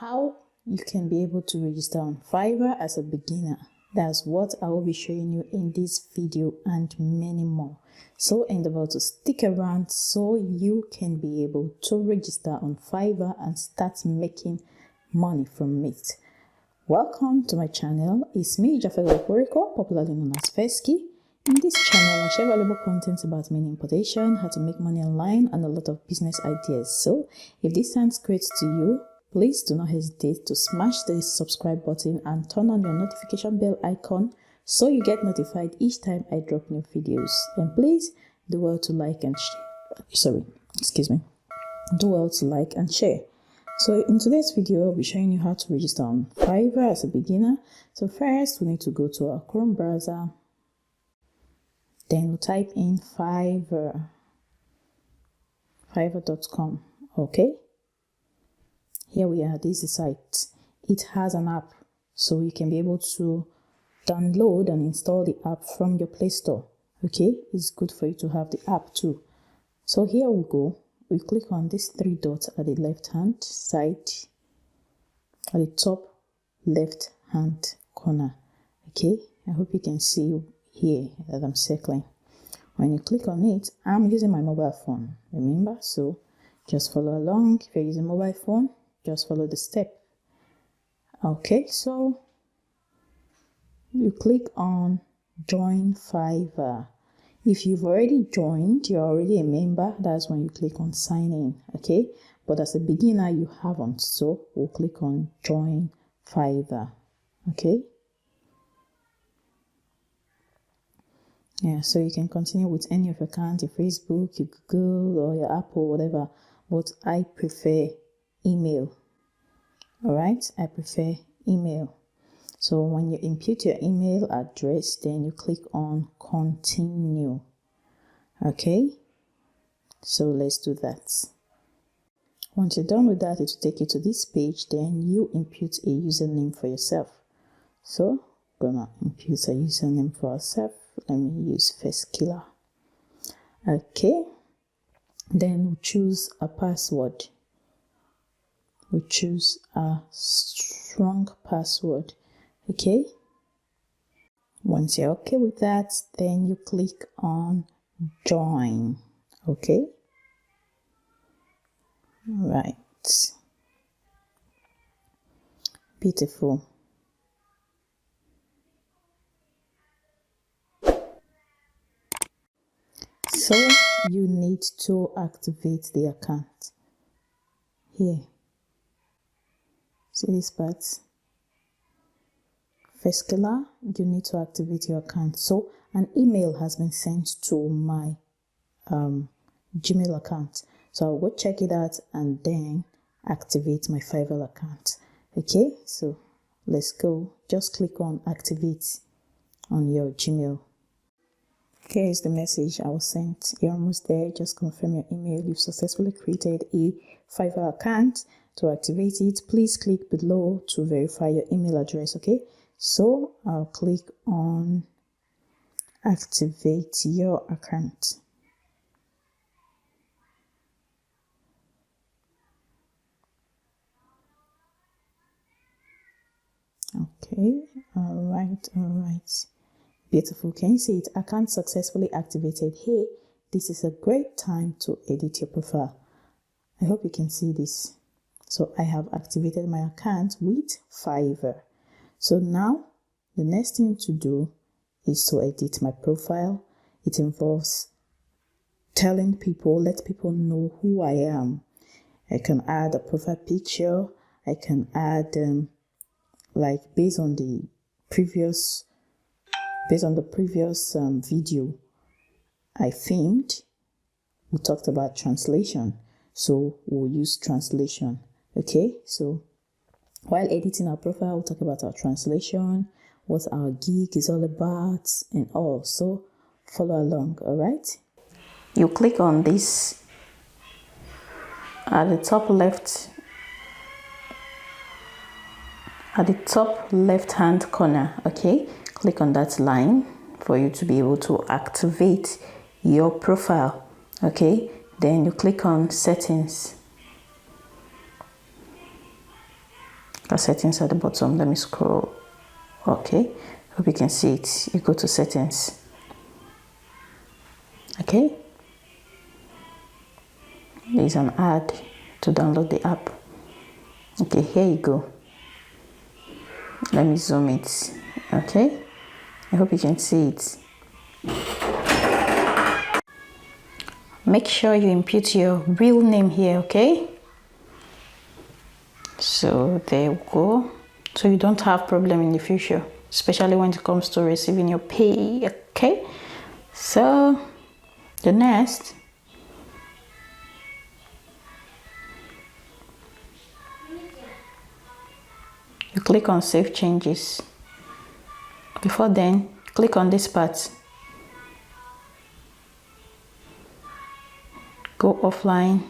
how you can be able to register on Fiverr as a beginner. That's what I will be showing you in this video and many more. So endeavor to stick around so you can be able to register on Fiverr and start making money from it. Welcome to my channel. It's me, Jafego Okoriko, popularly known as Fesky. In this channel, I share valuable content about money importation, how to make money online, and a lot of business ideas. So if this sounds great to you, please do not hesitate to smash the subscribe button and turn on your notification bell icon so you get notified each time I drop new videos. And please do well to like and share. Do well to like and share. So in today's video, I'll be showing you how to register on Fiverr as a beginner. So first, we need to go to our Chrome browser. Then we'll type in Fiverr. Fiverr.com. Okay. Here we are. This is the site. It has an app, so you can be able to download and install the app from your Play Store. Okay, it's good for you to have the app too. So here we go. We click on these three dots at the left hand side, at the top left hand corner. Okay, I hope you can see here that I'm circling. When you click on it, I'm using my mobile phone, remember? So just follow along. If you're using mobile phone, just follow the step. Okay, so you click on join Fiverr. If you've already joined, you're already a member, that's when you click on sign in. Okay, but as a beginner you haven't, so we'll click on join Fiverr. Okay, yeah, so you can continue with any of your accounts, your Facebook, your Google, or your Apple, whatever, but I prefer email. All right, I prefer email. So when you input your email address, then you click on continue. Okay, so let's do that. Once you're done with that, it will take you to this page. Then you input a username for yourself. So I'm gonna input a username for ourselves. Let me use Fesky. Okay, then we choose a password. We choose a strong password. Okay, once you're okay with that, then you click on join. Okay, all right, beautiful. So you need to activate the account here. See this part? Fesky, you need to activate your account. So an email has been sent to my Gmail account. So I'll go check it out and then activate my Fiverr account. Okay, so let's go. Just click on activate on your Gmail. Here is the message I was sent. You're almost there. Just confirm your email. You've successfully created a Fiverr account. To activate it, please click below to verify your email address. Okay, so I'll click on activate your account. Okay, all right, beautiful. Can you see it? Account successfully activated. Here, this is a great time to edit your profile. I hope you can see this. So I have activated my account with Fiverr. So now the next thing to do is to edit my profile. It involves telling people, let people know who I am. I can add a profile picture. I can add like based on the previous video I filmed, we talked about translation. So we'll use translation. Okay, so while editing our profile, we'll talk about our translation, what our gig is all about, and all. So follow along, all right? You click on this at the top left hand corner. Okay, click on that line for you to be able to activate your profile. Okay, then you click on settings. The settings at the bottom. Let me scroll. Okay, hope you can see it. You go to settings. Okay, there's an ad to download the app. Okay, here you go. Let me zoom it. Okay, I hope you can see it. Make sure you input your real name here, okay? So there we go. So you don't have problem in the future, especially when it comes to receiving your pay, okay? So the next, you click on save changes. Before then, click on this part. Go offline,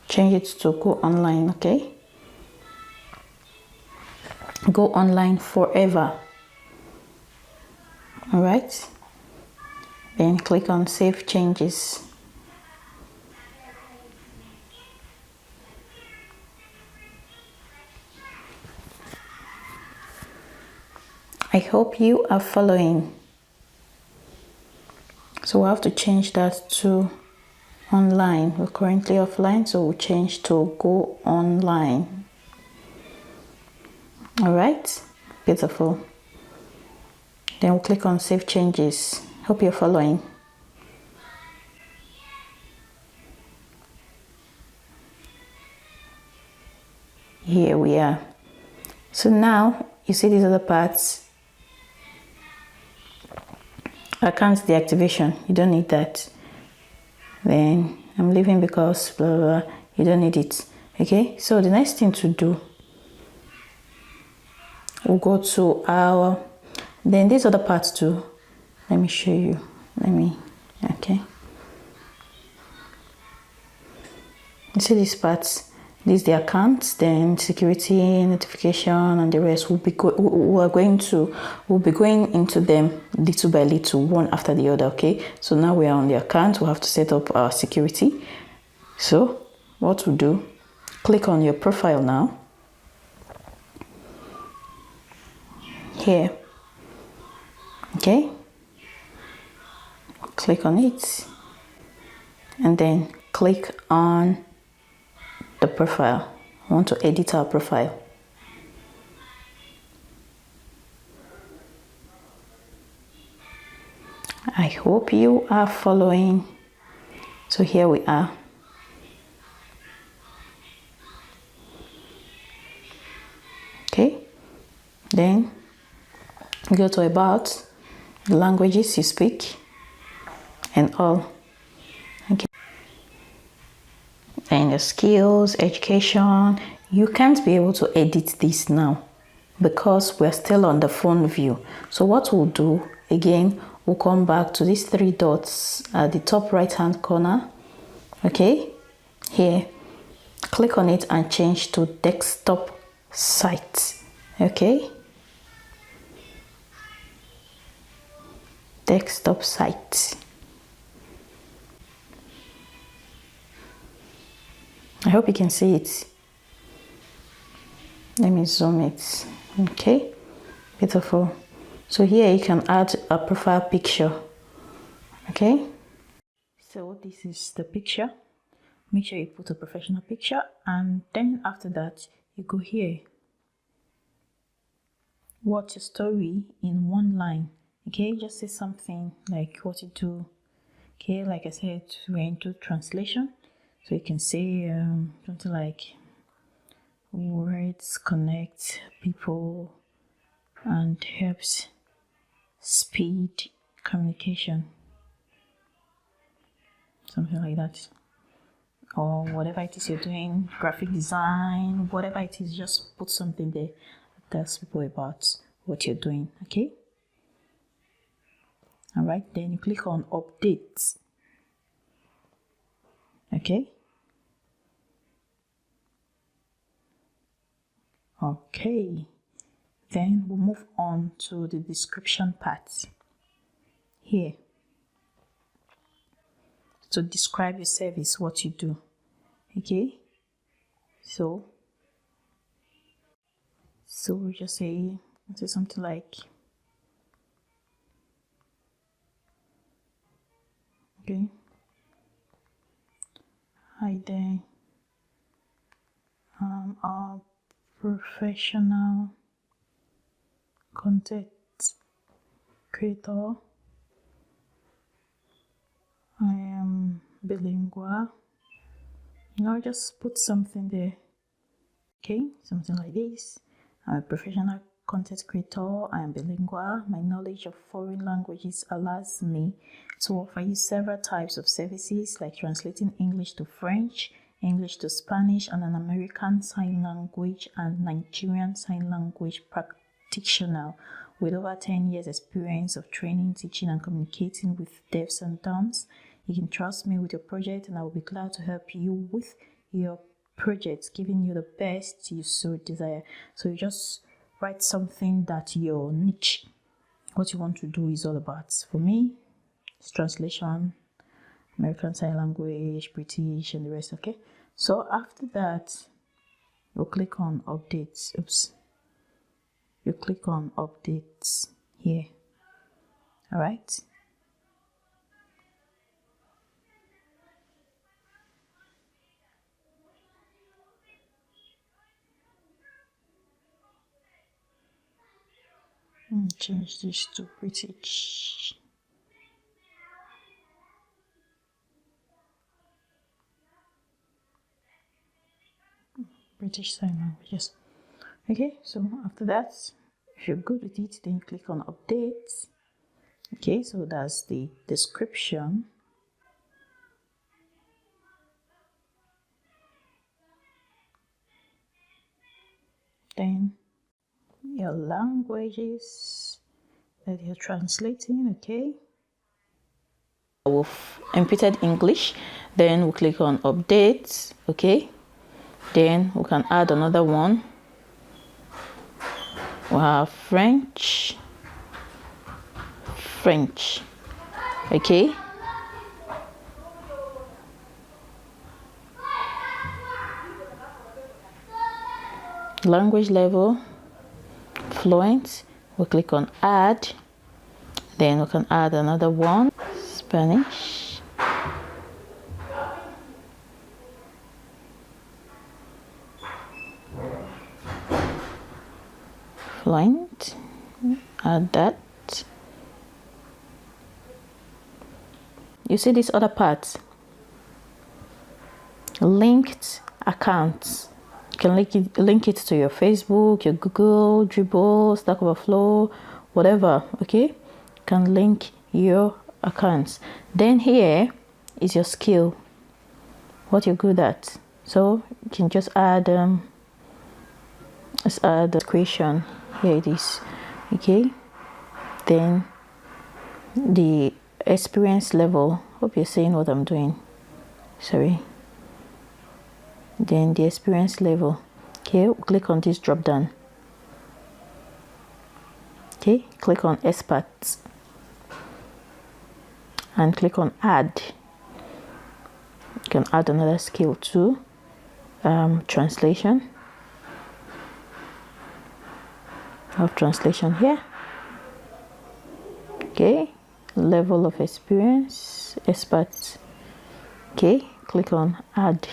change it to go online, okay? Go online forever. All right. Then click on save changes. I hope you are following. So we'll have to change that to online. We're currently offline, so we'll change to go online. All right, beautiful. Then we'll click on save changes. Hope you're following. Here we are. So now you see these other parts. Account deactivation, you don't need that. Then I'm leaving because blah, blah, blah. You don't need it. Okay, so the next thing to do, we'll go to our, then these other parts too. Let me show you. Okay. You see these parts. This is the accounts, then security, notification, and the rest. We'll be going into them little by little, one after the other. Okay. So now we are on the account. We'll have to set up our security. So what we'll do, click on your profile now. Here. Okay. Click on it, and then click on the profile. I want to edit our profile. I hope you are following. So here we are. Okay, then go to about the languages you speak and all. Okay, and the skills, education. You can't be able to edit this now because we're still on the phone view. So what we'll do again, we'll come back to these three dots at the top right hand corner. Okay, here, click on it and change to desktop site. Okay, desktop site. I hope you can see it. Let me zoom it. Okay, beautiful. So here you can add a profile picture. Okay, so this is the picture. Make sure you put a professional picture, and then after that you go here. What's your story in one line? Okay, just say something like what you do. Okay, like I said, we're into translation, so you can say something like words connect people and helps speed communication, something like that. Or whatever it is you're doing, graphic design, whatever it is, just put something there that tells people about what you're doing. Okay, all right, then you click on update. Okay, then we'll move on to the description part here. So describe your service, what you do. Okay, so So we'll just say something like, okay, hi there, a professional content creator. I am bilingual. Just put something there. Okay, something like this. I'm a professional content creator. I am bilingual. My knowledge of foreign languages allows me to offer you several types of services like translating English to French, English to Spanish, and an American Sign Language and Nigerian Sign Language practitioner with over 10 years experience of training, teaching, and communicating with deafs and dumbs. You can trust me with your project, and I will be glad to help you with your project, giving you the best you so desire. So you just write something that your niche, what you want to do, is all about. For me, it's translation, American Sign Language, British, and the rest. Okay, so after that, you'll click on updates. You click on updates here. All right. Change this to British. British Sign Language, yes. Okay, so after that, if you're good with it, then you click on updates. Okay, so that's the description. Then your languages that you're translating. Okay, we've inputted English, then we'll click on updates. Okay, then we can add another one. We have French. Okay, language level fluent. We'll click on add, then we can add another one, Spanish. Fluent, add that. You see this other part, linked accounts. You can link it to your Facebook, your Google, Dribble, Stack Overflow, whatever. Okay, you can link your accounts. Then here is your skill, what you're good at. So you can just add let's add the question. Here it is. Okay, then the experience level. Hope you're seeing what I'm doing. Sorry. Then the experience level. Okay, we'll click on this drop down. Okay, click on experts and click on add. You can add another skill too. Translation. I have translation here. Okay, level of experience, experts. Okay, click on add.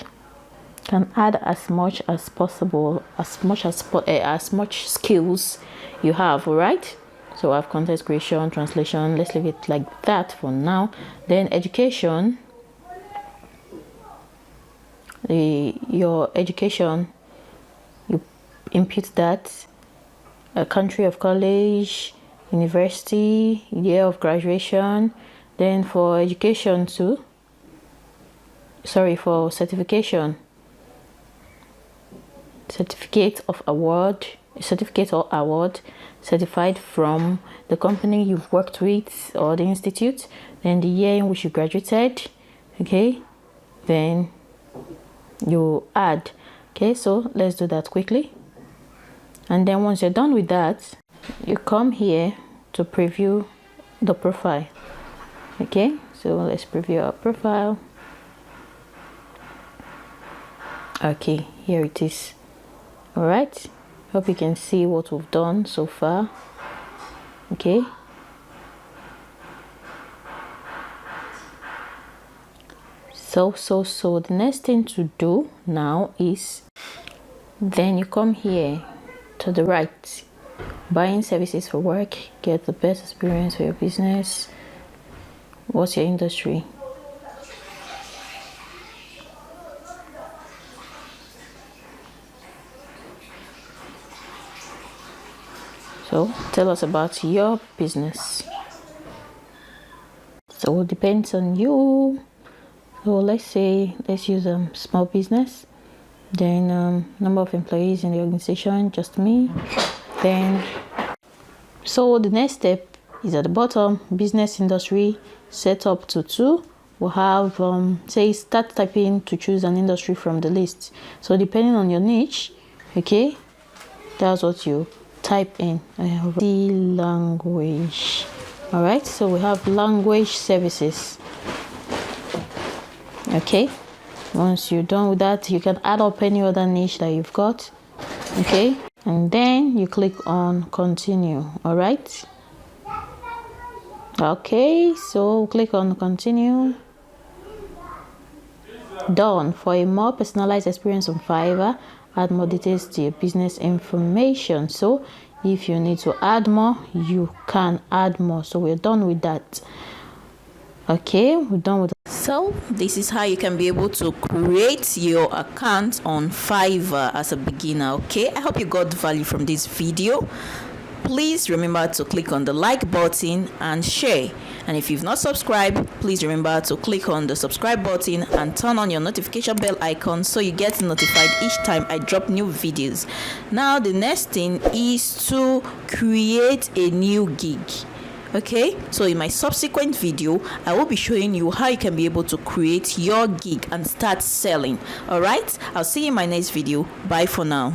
Can add as much as possible, as much skills you have. All right, so I have content creation, translation. Let's leave it like that for now. Then education, your education, you input that, a country of college, university, year of graduation. Then for education too, for certification, certificate or award, certified from the company you've worked with or the institute, then the year in which you graduated. Okay, then you add. Okay, so let's do that quickly. And then once you're done with that, you come here to preview the profile. Okay, so let's preview our profile. Okay, here it is. All right. Hope you can see what we've done so far. Okay, so the next thing to do now is, then you come here to the right, buying services for work, get the best experience for your business. What's your industry? So tell us about your business. So it depends on you. So let's use small business. Then number of employees in the organization, just me. Then so the next step is at the bottom, business industry, set up to 2. We'll have say start typing to choose an industry from the list. So depending on your niche, okay, that's what you type in. The language. All right, so we have language services. Okay, once you're done with that, you can add up any other niche that you've got. Okay, and then you click on continue. All right, okay, so click on continue. Done. For a more personalized experience on Fiverr, add more details to your business information. So if you need to add more, you can add more. So we're done with that. Okay, we're done with that. So this is how you can be able to create your account on Fiverr as a beginner. Okay, I hope you got value from this video. Please remember to click on the like button and share. And if you've not subscribed, please remember to click on the subscribe button and turn on your notification bell icon so you get notified each time I drop new videos. Now the next thing is to create a new gig. Okay, so in my subsequent video, I will be showing you how you can be able to create your gig and start selling. All right, I'll see you in my next video. Bye for now.